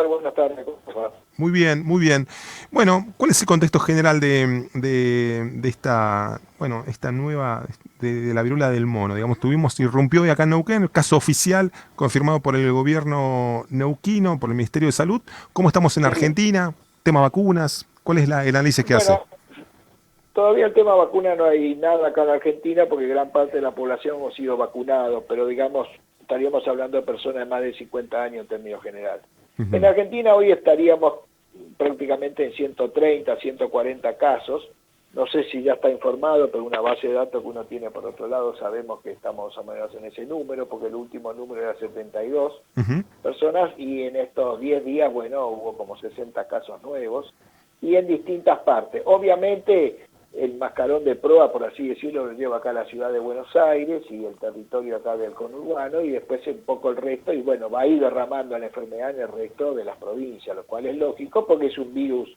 Víctor? Buenas tardes. ¿Cómo va? Muy bien, muy bien. Bueno, ¿cuál es el contexto general de esta, bueno, esta nueva, de la viruela del mono? Digamos, irrumpió hoy acá en Neuquén, el caso oficial confirmado por el gobierno neuquino, por el Ministerio de Salud. ¿Cómo estamos en Sí. Argentina? Tema vacunas. ¿Cuál es el análisis que hace? Bueno, todavía el tema vacuna no hay nada acá en Argentina porque gran parte de la población hemos sido vacunados, pero digamos, estaríamos hablando de personas de más de 50 años en términos generales. En Ujú. Argentina hoy estaríamos prácticamente en 130, 140 casos. No sé si ya está informado, pero una base de datos que uno tiene por otro lado, sabemos que estamos a menos en ese número, porque el último número era 72 Ujú. personas y en estos 10 días, bueno, hubo como 60 casos nuevos y en distintas partes. Obviamente el mascarón de proa, por así decirlo, lo lleva acá a la ciudad de Buenos Aires y el territorio acá del conurbano y después un poco el resto y bueno, va a ir derramando la enfermedad en el resto de las provincias, lo cual es lógico porque es un virus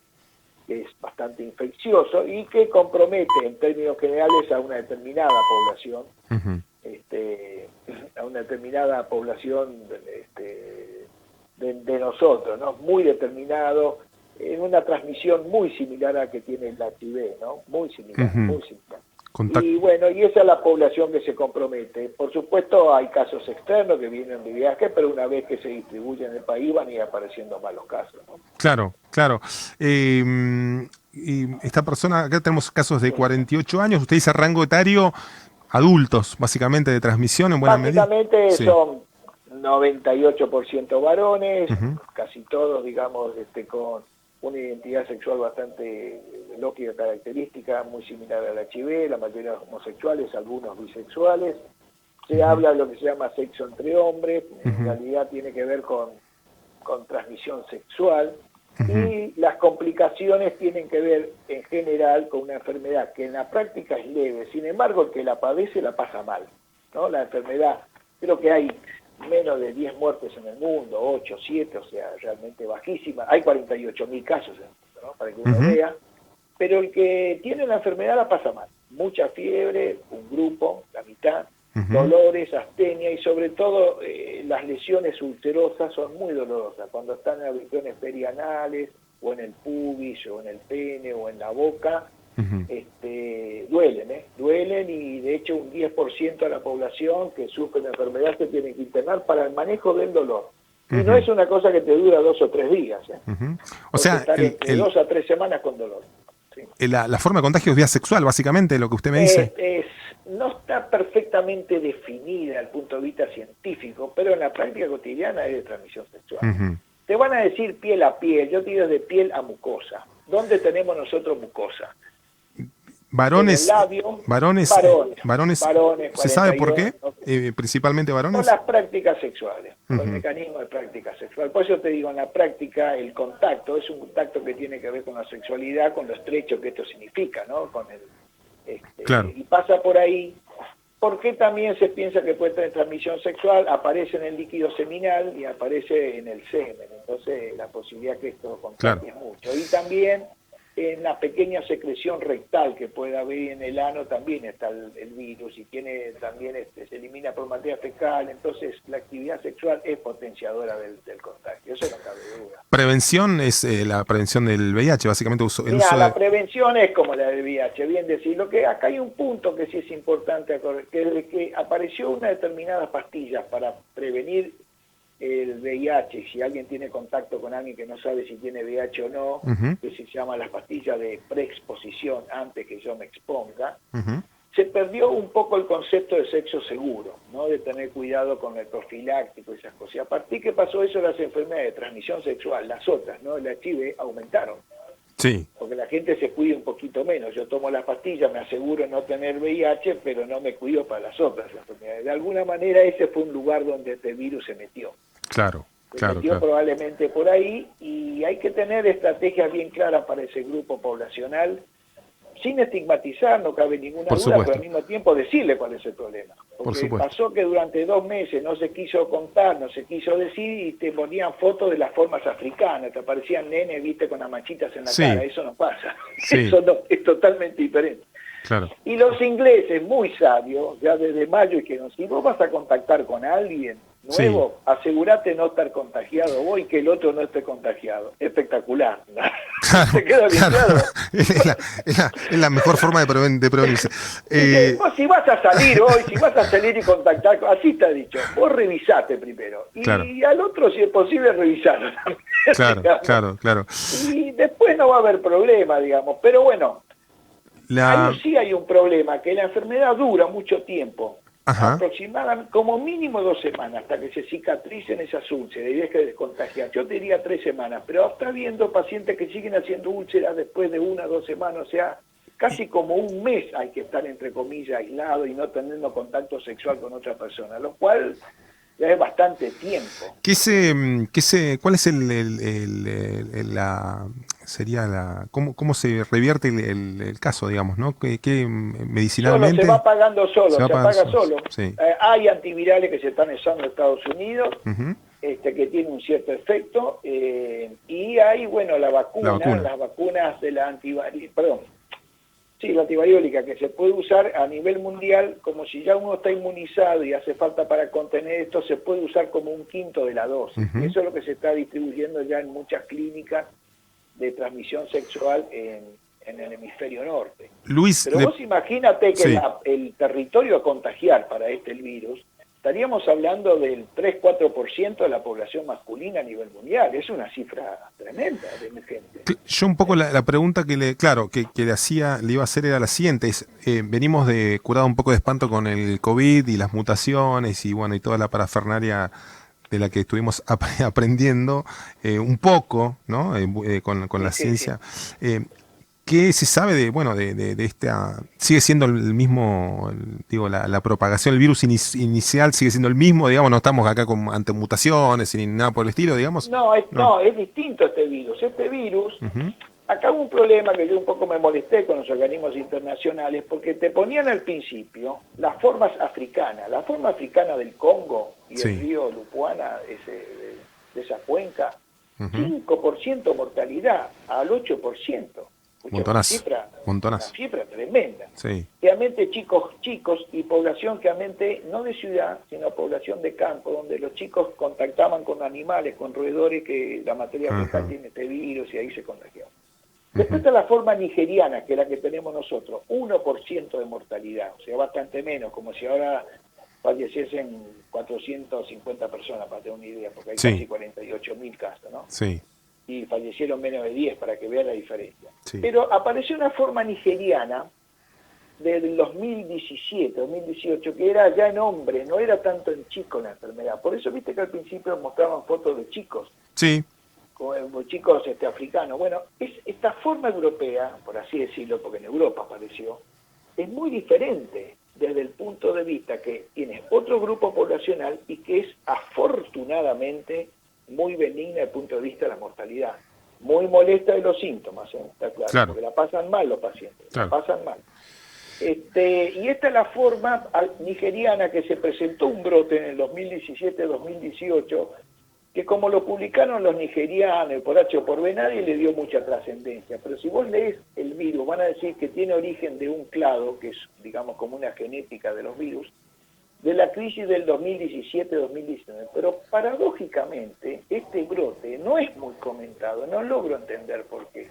que es bastante infeccioso y que compromete en términos generales a una determinada población, Ujú. este, a una determinada población de nosotros, ¿no? Muy determinado, en una transmisión muy similar a la que tiene el HIV, ¿no? Muy similar, Ujú. muy similar. Contact- Y bueno, y esa es la población que se compromete. Por supuesto hay casos externos que vienen de viaje, pero una vez que se distribuyen en el país van a ir apareciendo más los casos, ¿no? Claro, claro. Eh, y esta persona, acá tenemos casos de 48 años, usted dice rango etario, adultos, básicamente de transmisión en buena medida. Básicamente Sí. son 98% varones, Ujú. casi todos, digamos, con una identidad sexual bastante lógica, característica, muy similar al HIV, la mayoría homosexuales, algunos bisexuales. Se Ujú. habla de lo que se llama sexo entre hombres, en Ujú. realidad tiene que ver con transmisión sexual, Ujú. y las complicaciones tienen que ver en general con una enfermedad que en la práctica es leve, sin embargo el que la padece la pasa mal, ¿no? La enfermedad, creo que hay menos de 10 muertes en el mundo, 8, 7, o sea, realmente bajísima, hay 48.000 casos en el mundo, ¿no? Para que uno Ujú. vea, pero el que tiene la enfermedad la pasa mal, mucha fiebre, un grupo, la mitad, Ujú. dolores, astenia y sobre todo las lesiones ulcerosas son muy dolorosas. Cuando están en las regiones perianales o en el pubis o en el pene o en la boca, Ujú. duelen, duelen y de hecho un 10% de la población que sufre la enfermedad se tiene que internar para el manejo del dolor. Y no Ujú. es una cosa que te dura 2 o 3 días, Ujú. O puedes sea, estar entre 2 a 3 semanas con dolor. ¿Sí? la forma de contagio es vía sexual, básicamente, lo que usted me dice. No está perfectamente definida desde el punto de vista científico, pero en la práctica cotidiana es de transmisión sexual. Ujú. Te van a decir piel a piel, yo te digo de piel a mucosa. ¿Dónde tenemos nosotros mucosa? En el Varones, labio, varones, varones, varones, varones, ¿se sabe por 41, qué? Principalmente por varones. las prácticas sexuales, por el Ujú. mecanismo de práctica sexual. Por eso te digo, en la práctica el contacto es un contacto que tiene que ver con la sexualidad, con lo estrecho que esto significa, ¿no? Claro. Y pasa por ahí. Porque también se piensa que puede tener transmisión sexual, aparece en el líquido seminal y aparece en el semen, entonces la posibilidad que esto Claro. contagie es mucho. Y también en la pequeña secreción rectal que puede haber en el ano también está el virus y tiene también se elimina por materia fecal, entonces la actividad sexual es potenciadora del contagio, eso no cabe duda. Prevención es la prevención del VIH, básicamente el Mira, uso la de... prevención es como la del VIH, bien decirlo, que acá hay un punto que sí es importante, que desde que apareció una determinada pastilla para prevenir el VIH, si alguien tiene contacto con alguien que no sabe si tiene VIH o no, Ujú. que se llama las pastillas de preexposición antes que yo me exponga, Ujú. se perdió un poco el concepto de sexo seguro, ¿no? De tener cuidado con el profiláctico y esas cosas. Y a partir que pasó eso, las enfermedades de transmisión sexual, las otras, ¿no? El HIV, aumentaron Sí, porque la gente se cuida un poquito menos. Yo tomo las pastillas, me aseguro no tener VIH, pero no me cuido para las otras enfermedades. De alguna manera ese fue un lugar donde este virus se metió. claro, Se claro, metió claro. probablemente por ahí y hay que tener estrategias bien claras para ese grupo poblacional, sin estigmatizar, no cabe ninguna Por duda, pero al supuesto, mismo tiempo decirle cuál es el problema. por Porque supuesto. pasó que durante 2 meses no se quiso contar, no se quiso decir y te ponían fotos de las formas africanas, te aparecían nenes, viste, con las manchitas en la cara, Sí, eso no pasa, sí, eso no, es totalmente diferente. claro. Y los ingleses, muy sabios, ya desde mayo, y que si vos vas a contactar con alguien, nuevo, asegúrate no estar contagiado vos y que el otro no esté contagiado. Espectacular. Claro, ¿Te queda bien claro. claro? Es la mejor forma de prevenirse. Vos si vas a salir hoy, si vas a salir y contactar, así está dicho, vos revisate primero. Y claro. al otro, si es posible, revisarlo también. Claro, Digamos. claro. Y después no va a haber problema, digamos. Pero bueno, ahí sí hay un problema, que la enfermedad dura mucho tiempo. Ajá. Aproximadamente, como mínimo 2 semanas, hasta que se cicatricen esas úlceras y deje de contagiar. Yo te diría 3 semanas, pero está habiendo pacientes que siguen haciendo úlceras después de 1 o 2 semanas, o sea, casi como un mes hay que estar, entre comillas, aislado y no teniendo contacto sexual con otra persona, lo cual ya es bastante tiempo. ¿Cuál es cómo se revierte el caso, digamos, ¿no? ¿Qué medicinalmente? Solo se va pagando solo, se apaga solo. Sí. Hay antivirales que se están usando en Estados Unidos, Uh-huh. que tienen un cierto efecto, y hay, bueno, las vacunas de la la antivariólica, que se puede usar a nivel mundial, como si ya uno está inmunizado y hace falta para contener esto, se puede usar como 1/5 de la dosis. Uh-huh. Eso es lo que se está distribuyendo ya en muchas clínicas de transmisión sexual en el hemisferio norte. Luis, pero vos imagínate que sí. el territorio a contagiar para el virus, estaríamos hablando del 3-4% de la población masculina a nivel mundial. Es una cifra tremenda de emergente. Yo un poco la pregunta que le iba a hacer era la siguiente. Venimos curado un poco de espanto con el COVID y las mutaciones y bueno, y toda la parafernalia de la que estuvimos aprendiendo un poco, ¿no? Con la ciencia. Sí. ¿Qué se sabe de esta? ¿Sigue siendo el mismo, la propagación, el virus inicial sigue siendo el mismo, digamos? No estamos acá ante mutaciones ni nada por el estilo, digamos. No, es distinto este virus. Este virus, uh-huh. Acá hubo un problema que yo un poco me molesté con los organismos internacionales, porque te ponían al principio las formas africanas. La forma africana del Congo y sí. El río Lupuana, de esa cuenca, uh-huh. 5% mortalidad al 8%. Una cifra tremenda. Sí. Realmente chicos y población realmente no de ciudad, sino población de campo, donde los chicos contactaban con animales, con roedores, que la materia fecal uh-huh. tiene este virus y ahí se contagiaban. Uh-huh. Después está la forma nigeriana, que es la que tenemos nosotros, 1% de mortalidad, o sea, bastante menos, como si ahora falleciesen 450 personas, para tener una idea, porque hay sí. Casi 48.000 casos, ¿no? Sí. Y fallecieron menos de 10, para que vean la diferencia. Sí. Pero apareció una forma nigeriana del 2017, 2018, que era ya en hombre, no era tanto en chicos la enfermedad. Por eso viste que al principio mostraban fotos de chicos. Sí. Como chicos africanos. Bueno, esta forma europea, por así decirlo, porque en Europa apareció, es muy diferente desde el punto de vista que tiene otro grupo poblacional y que es afortunadamente muy benigna desde el punto de vista de la mortalidad. Muy molesta de los síntomas, está claro, porque la pasan mal los pacientes, la pasan mal. Y esta es la forma nigeriana que se presentó un brote en el 2017-2018, que como lo publicaron los nigerianos, por H o por B, nadie le dio mucha trascendencia. Pero si vos lees el virus, van a decir que tiene origen de un clado, que es, digamos, como una genética de los virus, de la crisis del 2017-2019, pero paradójicamente este brote no es muy comentado, no logro entender por qué.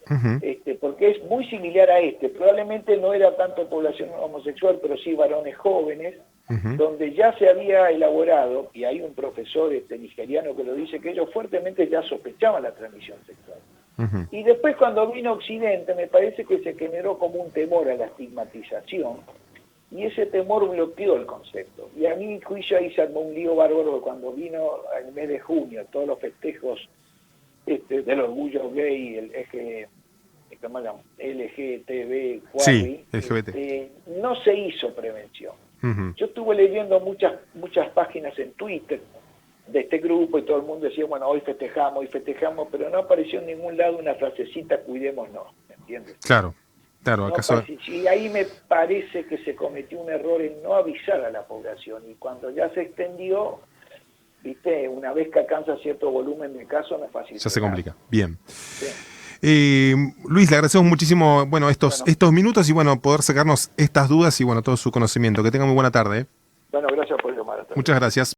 Uh-huh. Porque es muy similar a probablemente no era tanto población homosexual, pero sí varones jóvenes, uh-huh. donde ya se había elaborado, y hay un profesor nigeriano que lo dice, que ellos fuertemente ya sospechaban la transmisión sexual. Uh-huh. Y después cuando vino Occidente me parece que se generó como un temor a la estigmatización, y ese temor bloqueó el concepto. Y a mi juicio ahí se armó un lío bárbaro cuando vino en el mes de junio, todos los festejos del orgullo gay, el eje, ¿cómo se llama? LGTB, sí, LGBT. No se hizo prevención. Uh-huh. Yo estuve leyendo muchas páginas en Twitter de este grupo y todo el mundo decía, bueno, hoy festejamos, pero no apareció en ningún lado una frasecita, cuidémonos, ¿me entiendes? Claro. Claro, ¿acaso? Y ahí me parece que se cometió un error en no avisar a la población, y cuando ya se extendió, viste, una vez que alcanza cierto volumen de casos no es fácil. Ya se complica. Bien. Luis, le agradecemos muchísimo estos minutos y poder sacarnos estas dudas y todo su conocimiento. Que tenga muy buena tarde. Bueno, gracias por llamar. Muchas gracias.